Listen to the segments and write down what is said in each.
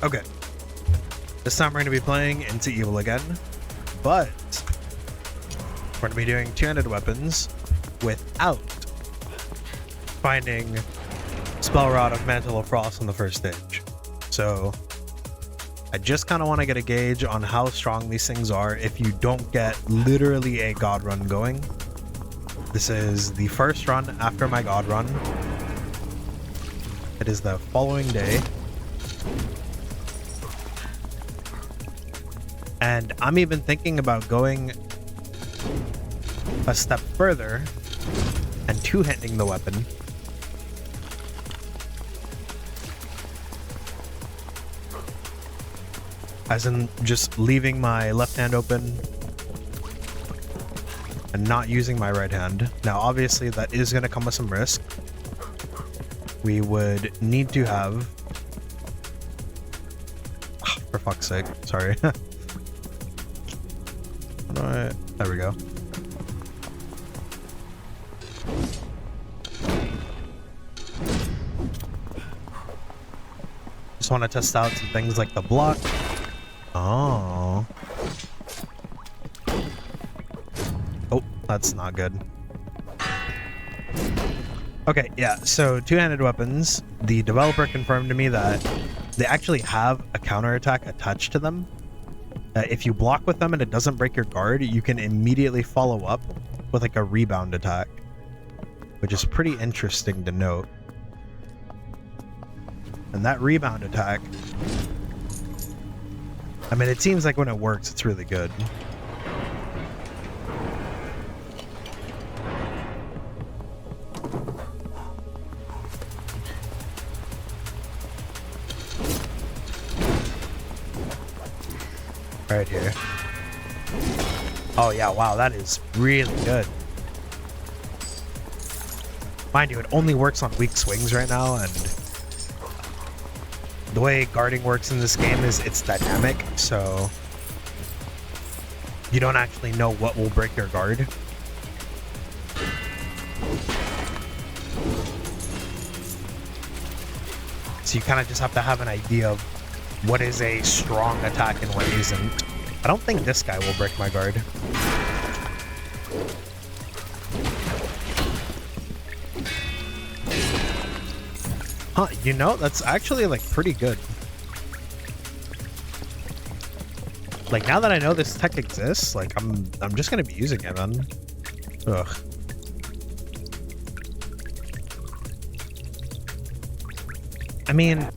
Okay. This time we're going to be playing Into Evil again, but we're going to be doing two-handed weapons without finding Spell Rod of Mantle of Frost on the first stage. So I just kind of want to get a gauge on how strong these things are if you don't get literally a God run going. This is the first run after my God run. It is the following day. And I'm even thinking about going a step further and two-handing the weapon. As in just leaving my left hand open and not using my right hand. Now, obviously, that is going to come with some risk. We would need to have... Oh, for fuck's sake, sorry. There we go. Just want to test out some things like the block. Oh. Oh, that's not good. Okay, yeah, so two-handed weapons. The developer confirmed to me that they actually have a counterattack attached to them. If you block with them and it doesn't break your guard, you can immediately follow up with like a rebound attack, which is pretty interesting to note. And that rebound attack, I mean, it seems like when it works, it's really good. Right here. Oh yeah, wow, that is really good. Mind you, it only works on weak swings right now, and the way guarding works in this game is it's dynamic, so you don't actually know what will break your guard. So you kind of just have to have an idea of what is a strong attack and what isn't. I don't think this guy will break my guard. Huh, you know, that's actually like pretty good. Like now that I know this tech exists, like I'm just gonna be using it, man. Ugh. I mean,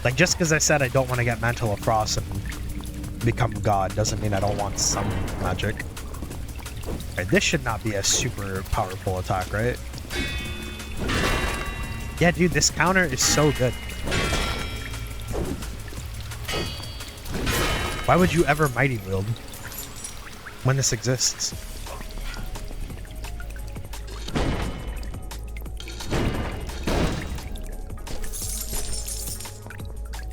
like, just because I said I don't want to get Mantle of Frost and become God doesn't mean I don't want some magic. Right, this should not be a super powerful attack, right? Yeah, dude, this counter is so good. Why would you ever Mighty Wield when this exists?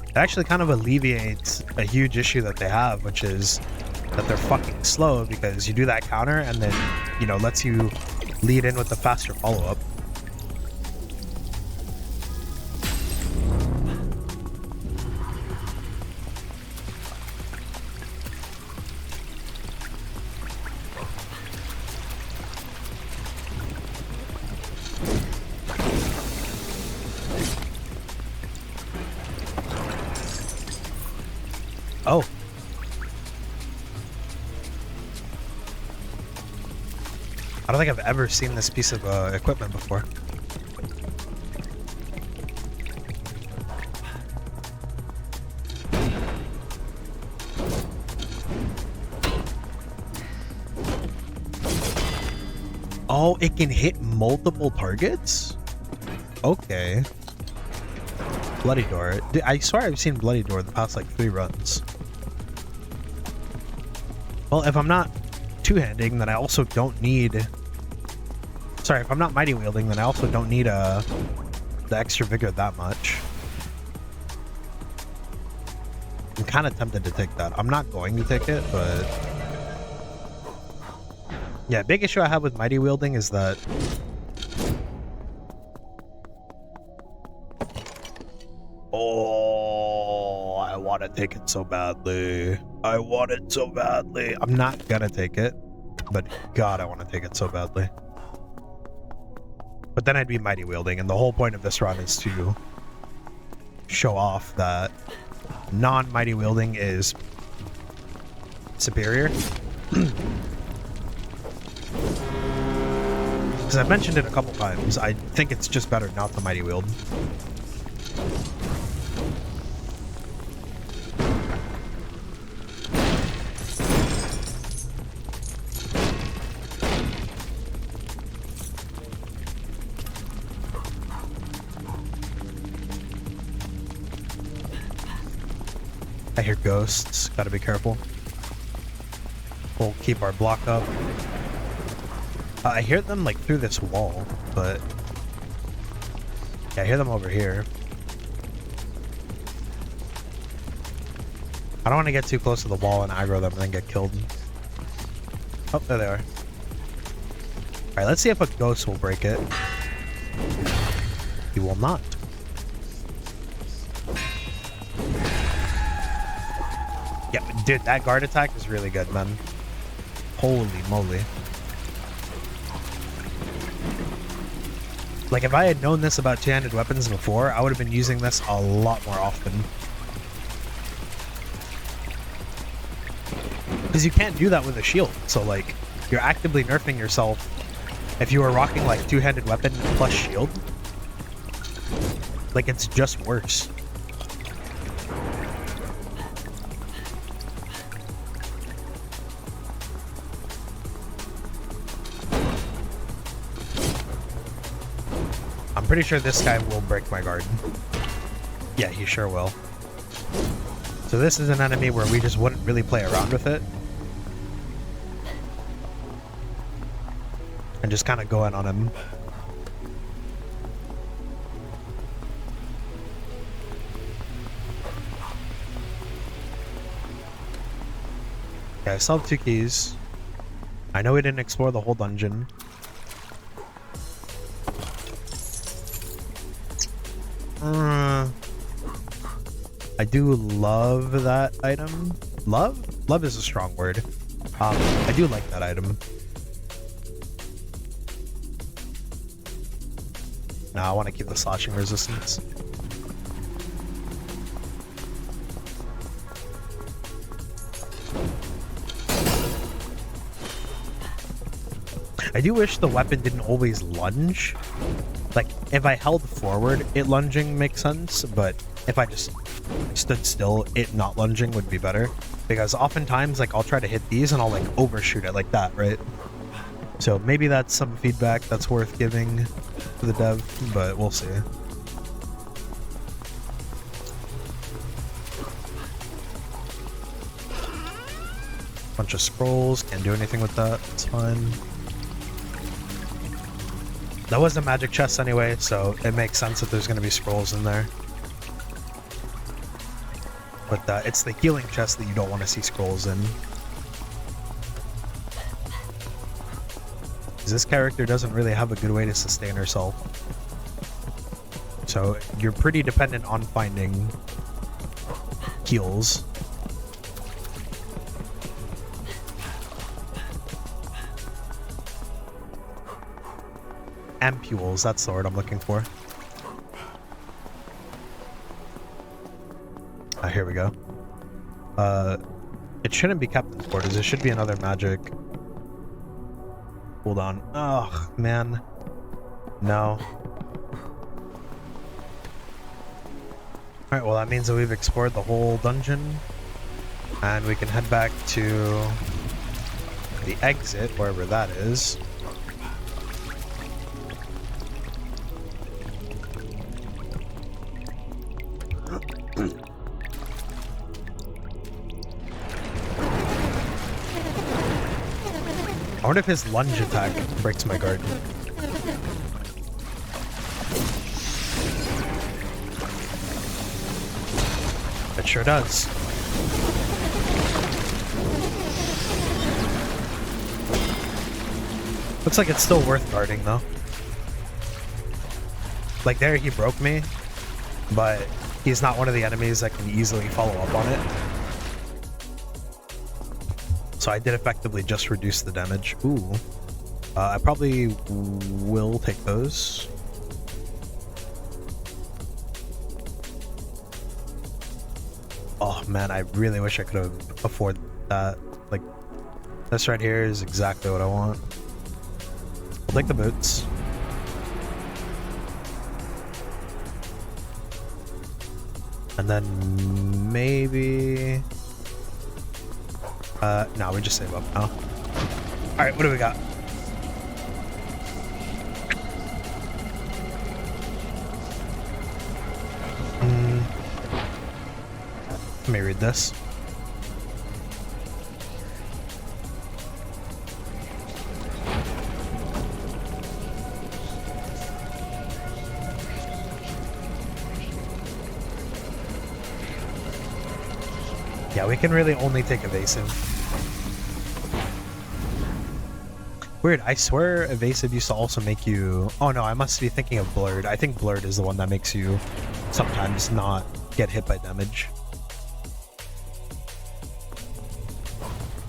It actually kind of alleviates a huge issue that they have, which is that they're fucking slow because you do that counter and then, you know, lets you lead in with the faster follow-up. Oh. I don't think I've ever seen this piece of equipment before. Oh, it can hit multiple targets? Okay. Bloody Door. I swear I've seen Bloody Door the past like 3 runs. Well, if I'm not two-handing, then I also don't need... Sorry, if I'm not Mighty Wielding, then I also don't need the extra vigor that much. I'm kind of tempted to take that. I'm not going to take it, but... Yeah, big issue I have with Mighty Wielding is that Oh, I want to take it so badly. I want it so badly. I'm not gonna take it, but God, I want to take it so badly. But then I'd be mighty wielding, and the whole point of this run is to show off that non-mighty wielding is superior. Because I've mentioned it a couple times, I think it's just better not to mighty wield. I hear ghosts, gotta be careful. We'll keep our block up. I hear them like through this wall, but yeah, I hear them over here. I don't want to get too close to the wall and aggro them and then get killed. Oh, there they are. Alright, let's see if a ghost will break it. He will not. Yeah, dude, that guard attack is really good, man. Holy moly. Like, if I had known this about two-handed weapons before, I would have been using this a lot more often. Because you can't do that with a shield, so, like, you're actively nerfing yourself if you were rocking, like, two-handed weapon plus shield. Like, it's just worse. I'm pretty sure this guy will break my guard. Yeah, he sure will. So this is an enemy where we just wouldn't really play around with it. And just kind of go in on him. Okay, I still have 2 keys. I know we didn't explore the whole dungeon. I do love that item. Love? Love is a strong word. I do like that item. No, I want to keep the slashing resistance. I do wish the weapon didn't always lunge. Like, if I held forward, it lunging makes sense, but if I just stood still, it not lunging would be better. Because oftentimes, like, I'll try to hit these and I'll, like, overshoot it like that, right? So maybe that's some feedback that's worth giving to the dev, but we'll see. Bunch of scrolls, can't do anything with that, it's fine. That was a magic chest anyway, so it makes sense that there's going to be scrolls in there. But it's the healing chest that you don't want to see scrolls in. This character doesn't really have a good way to sustain herself. So you're pretty dependent on finding heals. Ampules, that's the word I'm looking for. Ah, here we go. It shouldn't be Captain's Quarters, it should be another magic. Hold on. Oh, man. No. Alright, well that means that we've explored the whole dungeon. And we can head back to the exit, wherever that is. I wonder if his lunge attack breaks my guard. It sure does. Looks like it's still worth guarding though. Like there he broke me, but he's not one of the enemies that can easily follow up on it. So I did effectively just reduce the damage. Ooh. I probably will take those. Oh man, I really wish I could have afforded that. Like, this right here is exactly what I want. I'll take the boots. And then maybe... no, we just save up now. Alright, what do we got? Let me read this. Yeah, we can really only take evasive. Weird, I swear evasive used to also make you... Oh no, I must be thinking of blurred. I think blurred is the one that makes you sometimes not get hit by damage.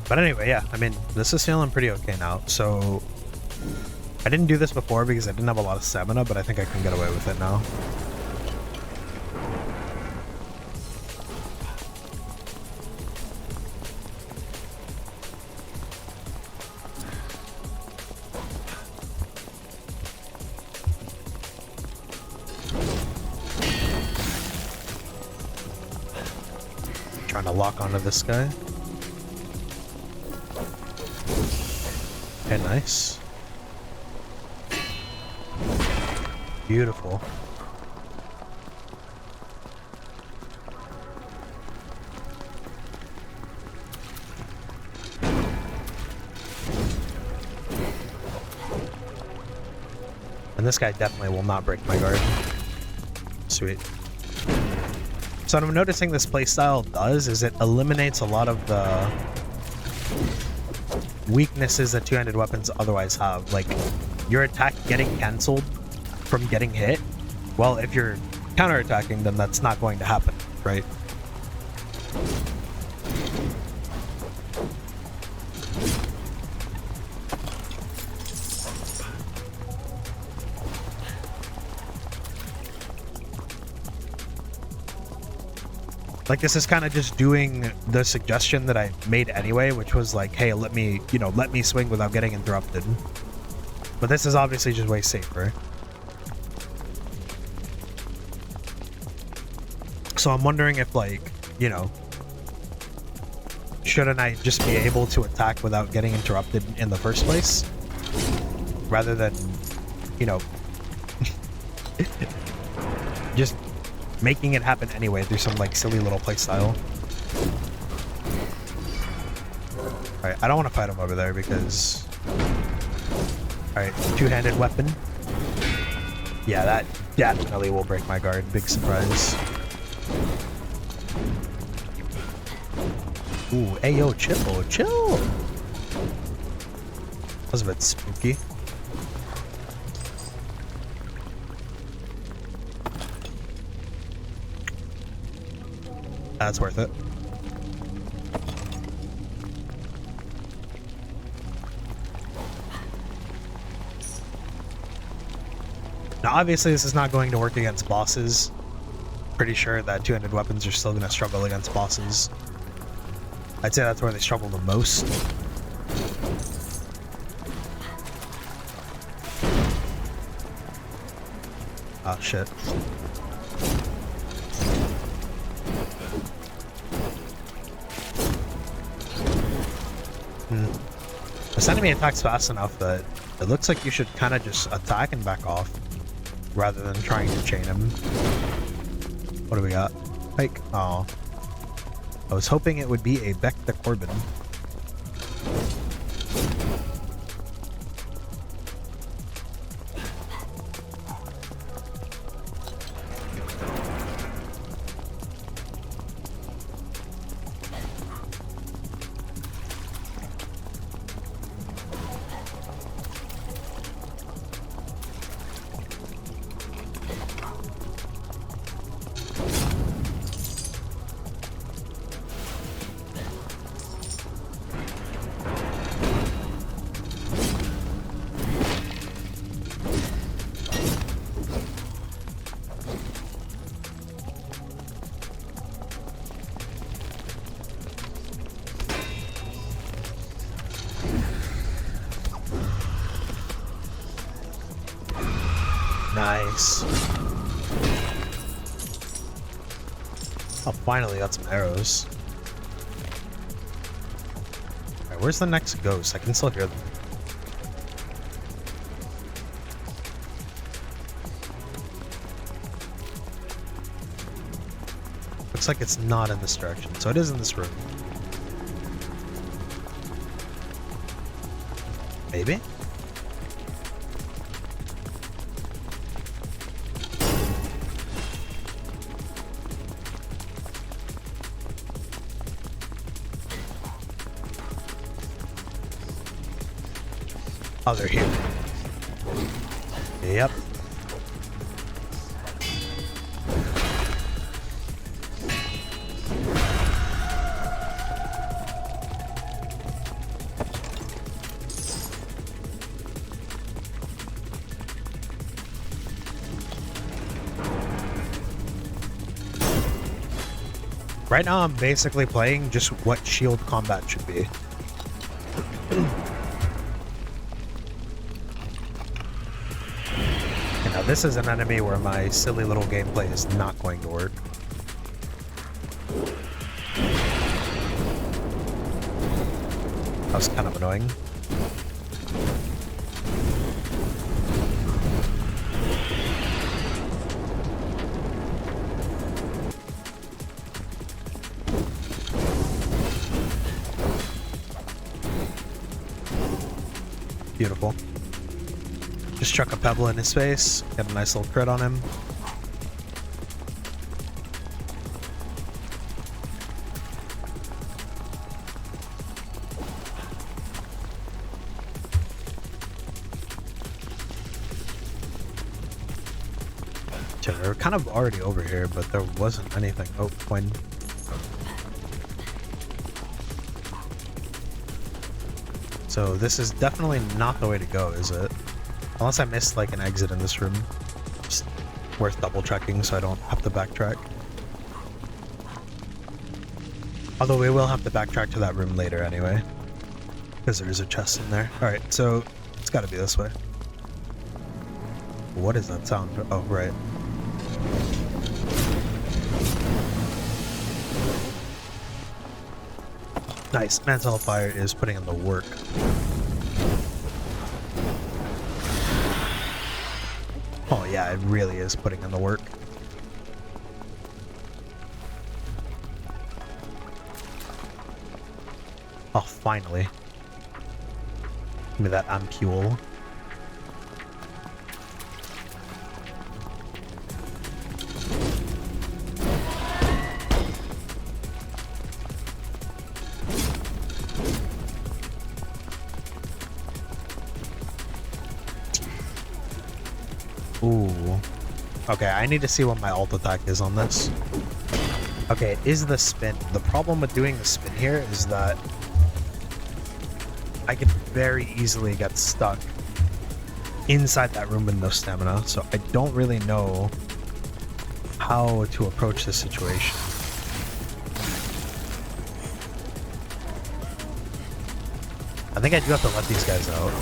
But anyway, yeah, I mean, this is feeling pretty okay now. So, I didn't do this before because I didn't have a lot of stamina, but I think I can get away with it now. Trying to lock onto this guy. Okay, nice. Beautiful. And this guy definitely will not break my guard. Sweet. So what I'm noticing this playstyle does is it eliminates a lot of the weaknesses that two-handed weapons otherwise have. Like, your attack getting cancelled from getting hit. Well, if you're counterattacking, then that's not going to happen, right? Like, this is kind of just doing the suggestion that I made anyway, which was like, hey, let me swing without getting interrupted. But this is obviously just way safer. So I'm wondering if, like, you know, shouldn't I just be able to attack without getting interrupted in the first place? Rather than, you know, just making it happen anyway through some, like, silly little playstyle. Alright, I don't want to fight him over there because... Alright, two-handed weapon. Yeah, that definitely will break my guard. Big surprise. Ooh, hey yo, chill, chill! That was a bit spooky. That's worth it. Now, obviously, this is not going to work against bosses. Pretty sure that two-handed weapons are still going to struggle against bosses. I'd say that's where they struggle the most. Oh, shit. This enemy attacks fast enough that it looks like you should kind of just attack and back off rather than trying to chain him. What do we got? Hike. Oh. I was hoping it would be a Vecta Corbin. Nice. Oh, finally got some arrows. Alright, where's the next ghost? I can still hear them. Looks like it's not in this direction, so it is in this room. Maybe? Oh, they're here. Yep. Right now, I'm basically playing just what shield combat should be. Okay, now this is an enemy where my silly little gameplay is not going to work. That was kind of annoying. Beautiful. Just chuck a pebble in his face, get a nice little crit on him. They're kind of already over here, but there wasn't anything. Oh, coin. So this is definitely not the way to go, is it? Unless I missed like an exit in this room. Just worth double checking so I don't have to backtrack. Although we will have to backtrack to that room later anyway. Because there is a chest in there. Alright, so it's gotta be this way. What is that sound? Oh, right. Nice. Man's Hellfire is putting in the work. Oh yeah, it really is putting in the work. Oh, finally. Give me that ampule. Ooh. Okay, I need to see what my ult attack is on this. Okay, it is the spin. The problem with doing the spin here is that I could very easily get stuck inside that room with no stamina, so I don't really know how to approach this situation. I think I do have to let these guys out.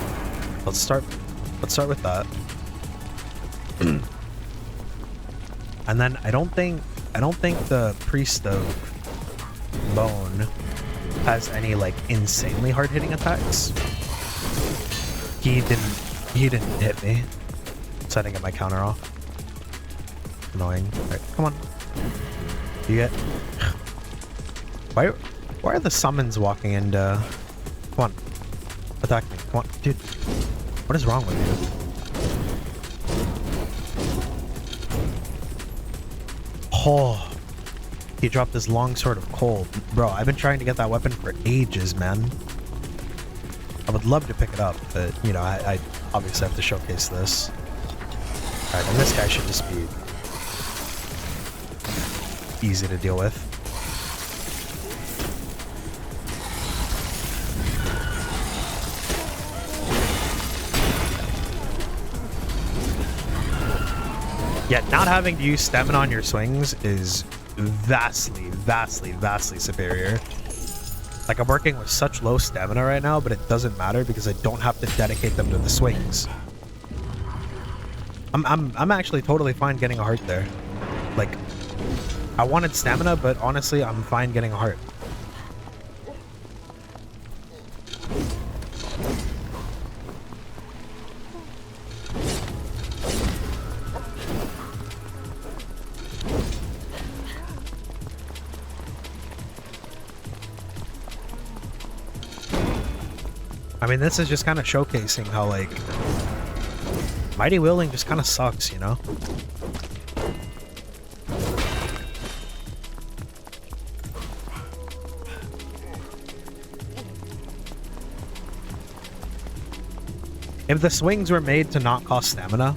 Let's start with that. And then I don't think the Priest of Bone has any like insanely hard hitting attacks. He didn't hit me, so I didn't get my counter off. Annoying. Alright, come on. You get why are the summons walking into? Come on. Attack me. Come on. Dude. What is wrong with you? Oh, he dropped his long sword of cold. Bro, I've been trying to get that weapon for ages, man. I would love to pick it up, but, you know, I obviously have to showcase this. Alright, and this guy should just be easy to deal with. Yeah, not having to use stamina on your swings is vastly superior. Like, I'm working with such low stamina right now, but it doesn't matter because I don't have to dedicate them to the swings. I'm actually totally fine getting a heart there. Like, I wanted stamina, but honestly, I'm fine getting a heart. I mean, this is just kind of showcasing how, like, mighty wielding just kind of sucks, you know? If the swings were made to not cost stamina,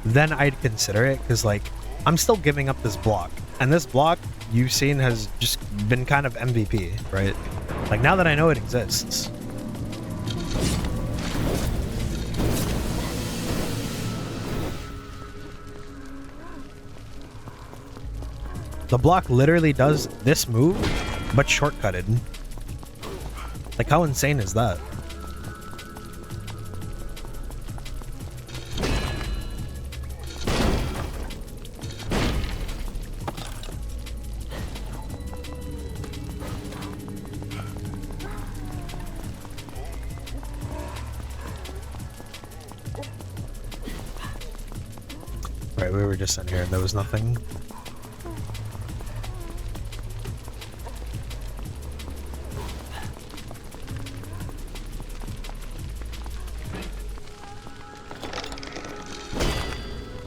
then I'd consider it, because, like, I'm still giving up this block. And this block, you've seen, has just been kind of MVP, right? Like, now that I know it exists. The block literally does this move, but shortcutted. Like, how insane is that? Right, we were just in here and there was nothing.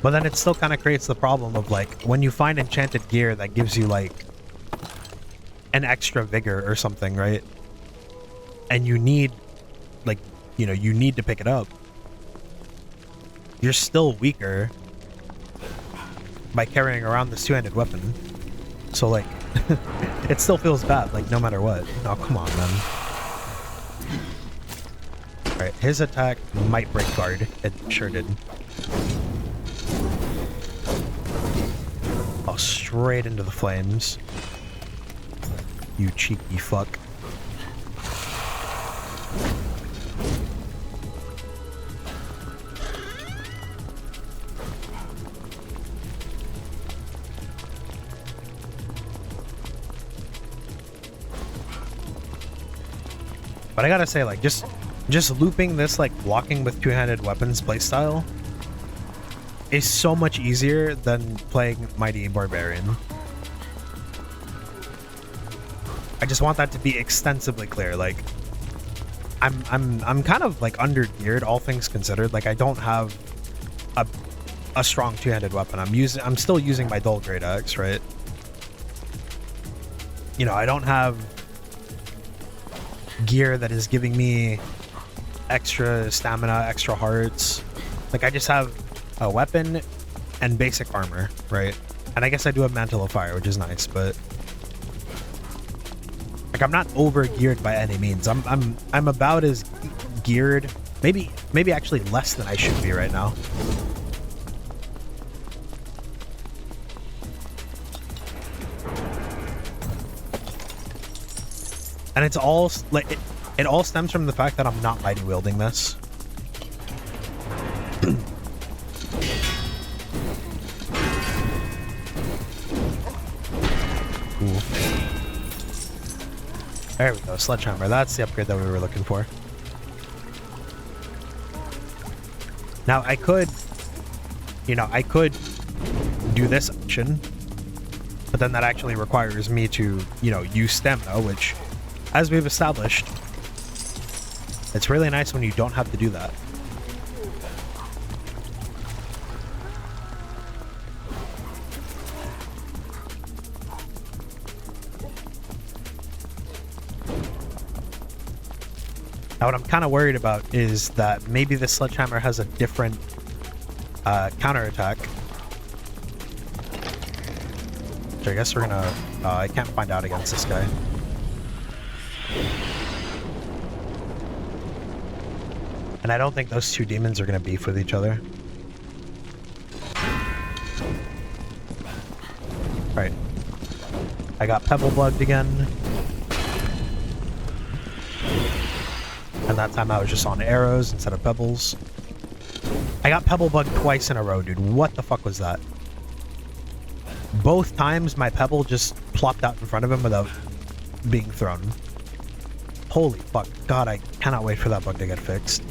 But then it still kind of creates the problem of, like, when you find enchanted gear that gives you, like, an extra vigor or something, right? And you need, like, you know, you need to pick it up. You're still weaker by carrying around this two-handed weapon. So, like, it still feels bad, like, no matter what. Oh, come on, man. Alright, his attack might break guard. It sure did. Oh, straight into the flames. You cheeky fuck. But I gotta say, like, just looping this, like, blocking with two-handed weapons playstyle is so much easier than playing Mighty Barbarian. I just want that to be extensively clear. Like, I'm kind of, like, under-geared, all things considered. Like, I don't have a strong two-handed weapon. I'm still using my dull great axe, right? You know, I don't have gear that is giving me extra stamina, extra hearts. Like, I just have a weapon and basic armor, right? And I guess I do have Mantle of Fire, which is nice, but like, I'm not over geared by any means. I'm about as geared, maybe actually less than I should be right now. And it's all like it all stems from the fact that I'm not mighty wielding this. Ooh. There we go, Sledgehammer. That's the upgrade that we were looking for. Now I could, you know, I could do this action, but then that actually requires me to, you know, use stamina, which, as we've established, it's really nice when you don't have to do that. Now, what I'm kind of worried about is that maybe the Sledgehammer has a different counterattack. So I guess we're gonna... I can't find out against this guy. And I don't think those two demons are gonna beef with each other. Right. I got Pebble Bugged again. And that time I was just on arrows instead of pebbles. I got pebble bug twice in a row, dude. What the fuck was that? Both times my pebble just plopped out in front of him without being thrown. Holy fuck. God, I cannot wait for that bug to get fixed.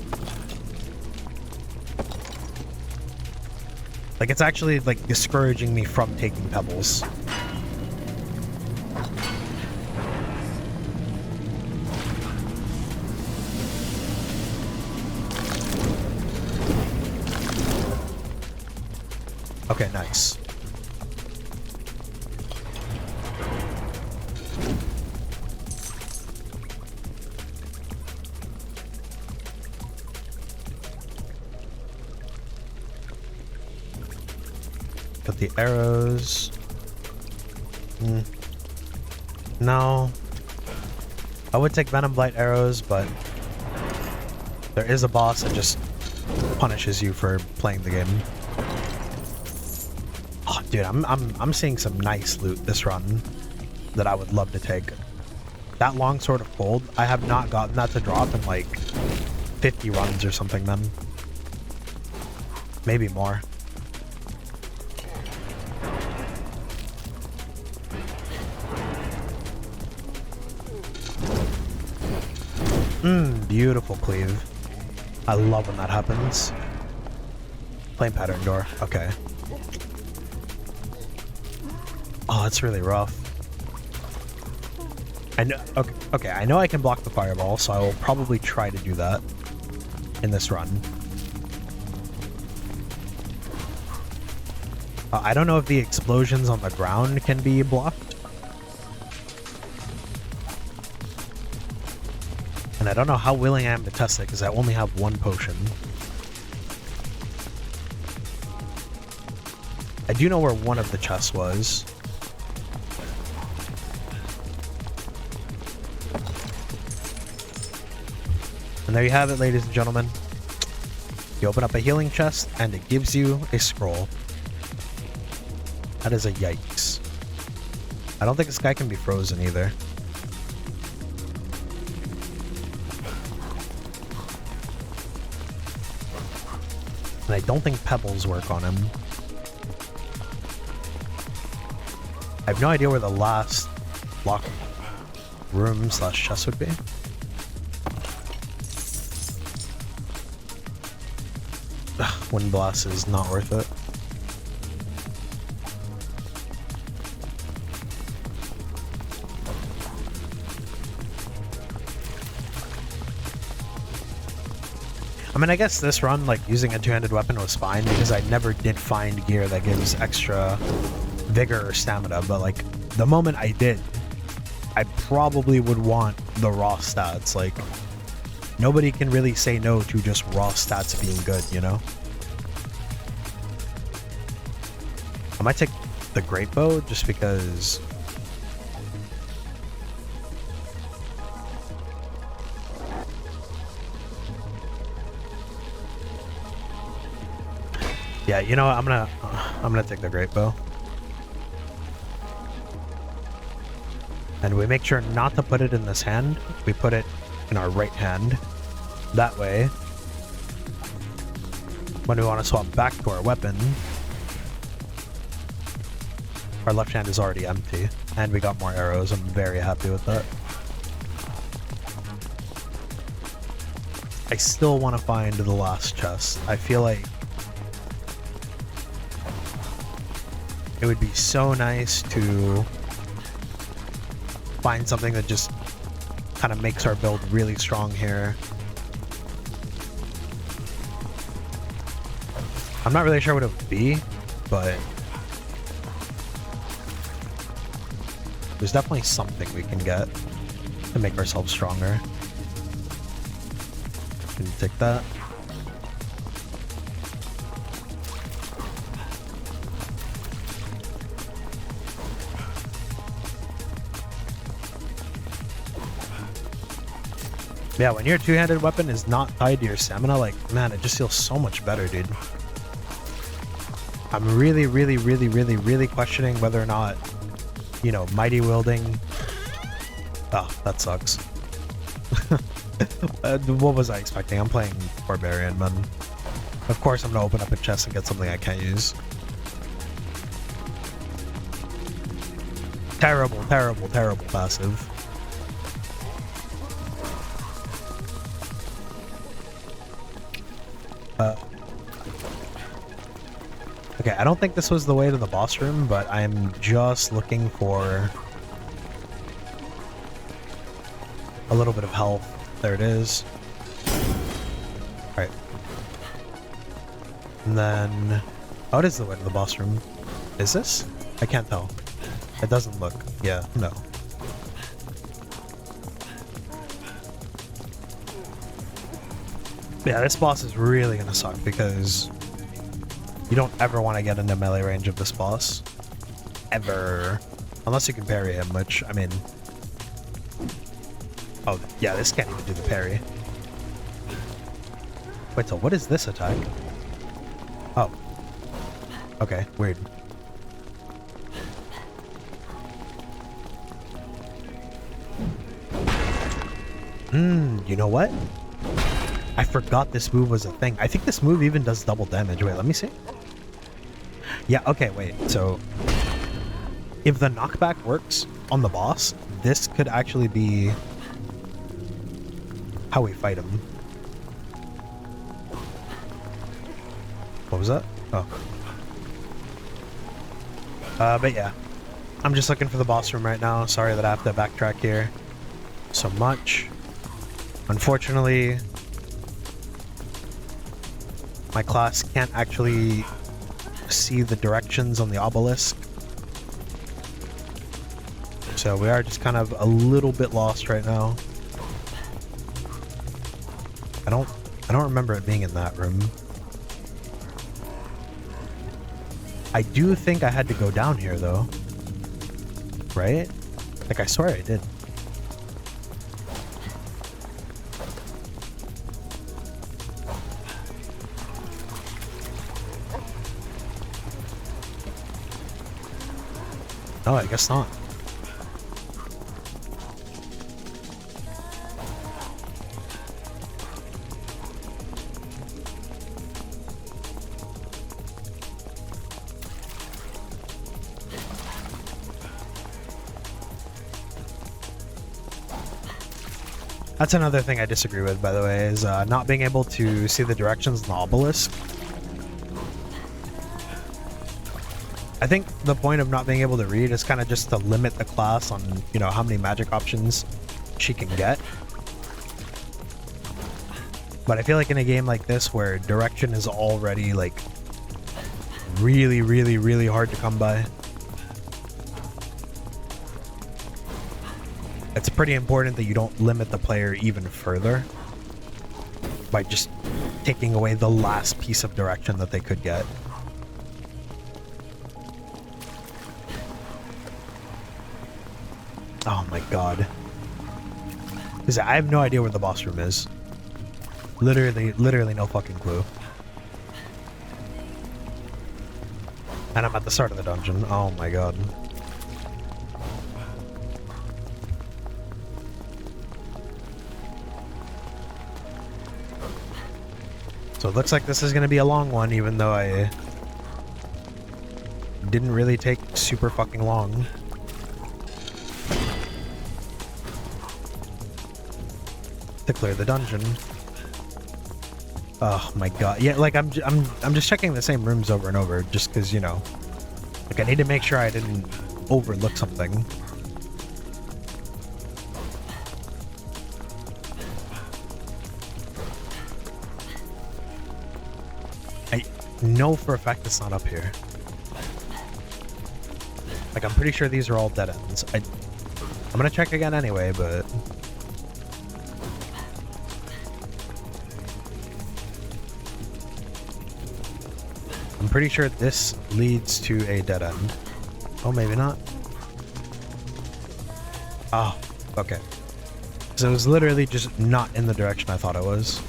Like, it's actually, like, discouraging me from taking pebbles. Okay, nice. Got the arrows. No. I would take Venom Blight arrows, but there is a boss that just punishes you for playing the game. Oh, dude, I'm seeing some nice loot this run that I would love to take. That Longsword of Cold, I have not gotten that to drop in like 50 runs or something, man. Maybe more. Beautiful cleave. I love when that happens. Flame pattern door. Okay. Oh, that's really rough. I know. Okay, I know I can block the fireball, so I will probably try to do that in this run. I don't know if the explosions on the ground can be blocked. And I don't know how willing I am to test it because I only have one potion. I do know where one of the chests was. And there you have it, ladies and gentlemen. You open up a healing chest and it gives you a scroll. That is a yikes. I don't think this guy can be frozen either. And I don't think pebbles work on him. I have no idea where the last locked room / chest would be. Ugh, Wind Blast is not worth it. I mean, I guess this run, like, using a two-handed weapon was fine because I never did find gear that gives extra vigor or stamina, but, like, the moment I did, I probably would want the raw stats. Like, nobody can really say no to just raw stats being good, you know? I might take the Great Bow just because... Yeah, you know what? I'm gonna take the Great Bow. And we make sure not to put it in this hand. We put it in our right hand. That way, when we want to swap back to our weapon, our left hand is already empty. And we got more arrows. I'm very happy with that. I still want to find the last chest. I feel like it would be so nice to find something that just kind of makes our build really strong here. I'm not really sure what it would be, but there's definitely something we can get to make ourselves stronger. Can you take that? Yeah, when your two-handed weapon is not tied to your stamina, like, man, it just feels so much better, dude. I'm really questioning whether or not, you know, mighty wielding... Oh, that sucks. What was I expecting? I'm playing Barbarian, man. Of course, I'm gonna open up a chest and get something I can't use. Terrible, terrible, terrible passive. Okay, I don't think this was the way to the boss room, but I'm just looking for a little bit of health. There it is. Alright. And then... oh, it is the way to the boss room. Is this? I can't tell. It doesn't look. Yeah, no. Yeah, this boss is really gonna suck because you don't ever want to get into melee range of this boss. Ever. Unless you can parry him, which, I mean... oh, yeah, this can't even do the parry. Wait, so what is this attack? Oh. Okay, weird. You know what? I forgot this move was a thing. I think this move even does double damage. Wait, let me see. Yeah, okay, wait. So, if the knockback works on the boss, this could actually be how we fight him. What was that? Oh. But yeah. I'm just looking for the boss room right now. Sorry that I have to backtrack here so much. Unfortunately, my class can't actually see the directions on the obelisk. So we are just kind of a little bit lost right now. I don't remember it being in that room. I do think I had to go down here though. Right? Like, I swear I did. No, I guess not. That's another thing I disagree with, by the way, is not being able to see the directions in the obelisk. I think the point of not being able to read is kind of just to limit the class on, you know, how many magic options she can get. But I feel like in a game like this where direction is already like really, really, really hard to come by, it's pretty important that you don't limit the player even further by just taking away the last piece of direction that they could get. Oh my god. Because I have no idea where the boss room is. Literally no fucking clue. And I'm at the start of the dungeon. Oh my god. So it looks like this is going to be a long one, even though I didn't really take super fucking long. To clear the dungeon. Oh my god. Yeah, like I'm just checking the same rooms over and over just because, you know, like I need to make sure I didn't overlook something. I know for a fact it's not up here. Like, I'm pretty sure these are all dead ends. I'm gonna check again anyway, but I'm pretty sure this leads to a dead end. Oh, maybe not. Oh, okay. So it was literally just not in the direction I thought it was.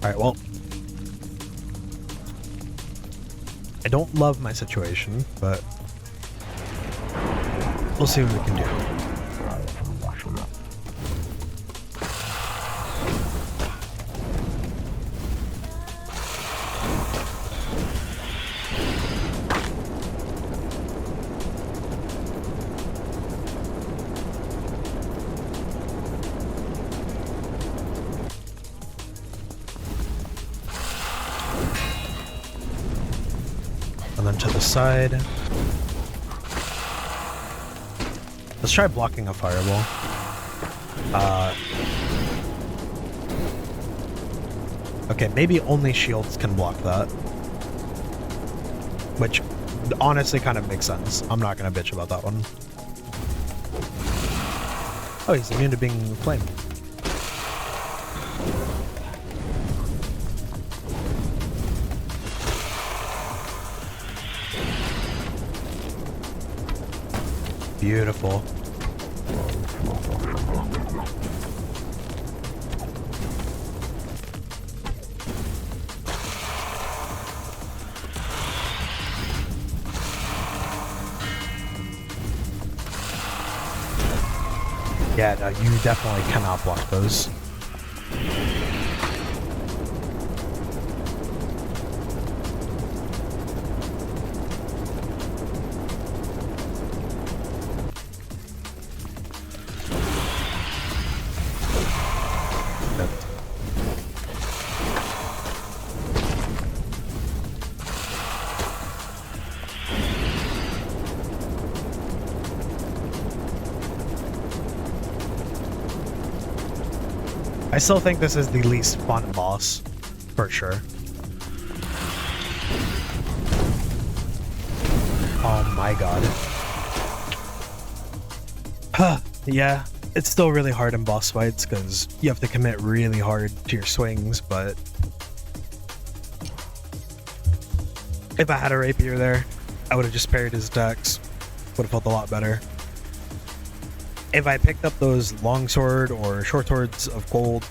Alright, well. I don't love my situation, but we'll see what we can do. side. Let's try blocking a fireball. Okay, maybe only shields can block that. Which honestly kind of makes sense. I'm not gonna bitch about that one. Oh, he's immune to being flamed. Beautiful. Yeah, no, you definitely cannot block those. I still think this is the least fun boss, for sure. Oh my god. Yeah, it's still really hard in boss fights because you have to commit really hard to your swings, but if I had a rapier there, I would have just parried his attacks. Would have felt a lot better. If I picked up those longsword or short swords of gold,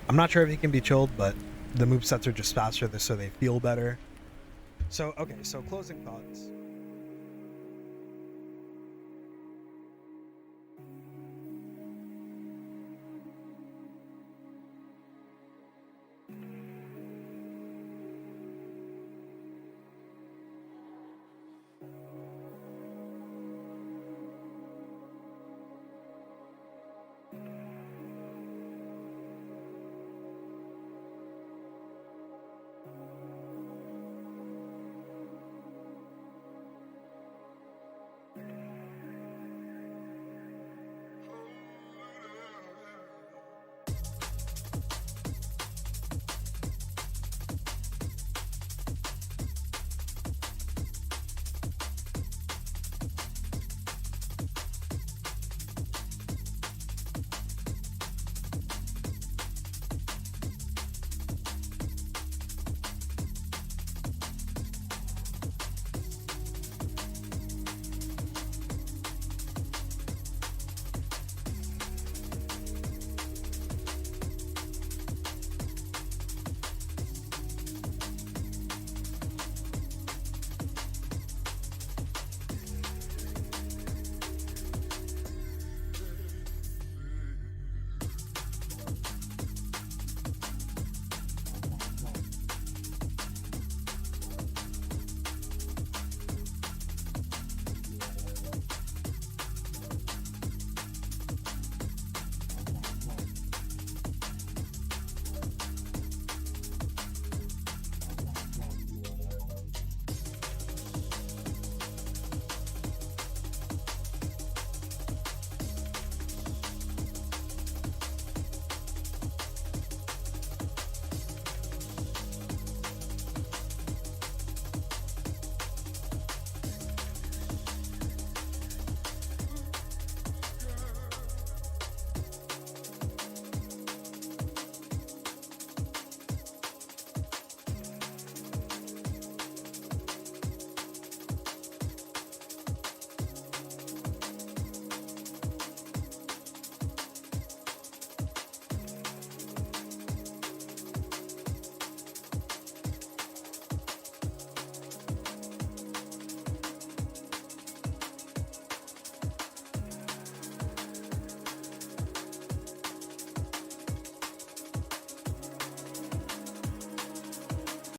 I'm not sure if he can be chilled, but the movesets are just faster so they feel better. So, okay, so closing thoughts.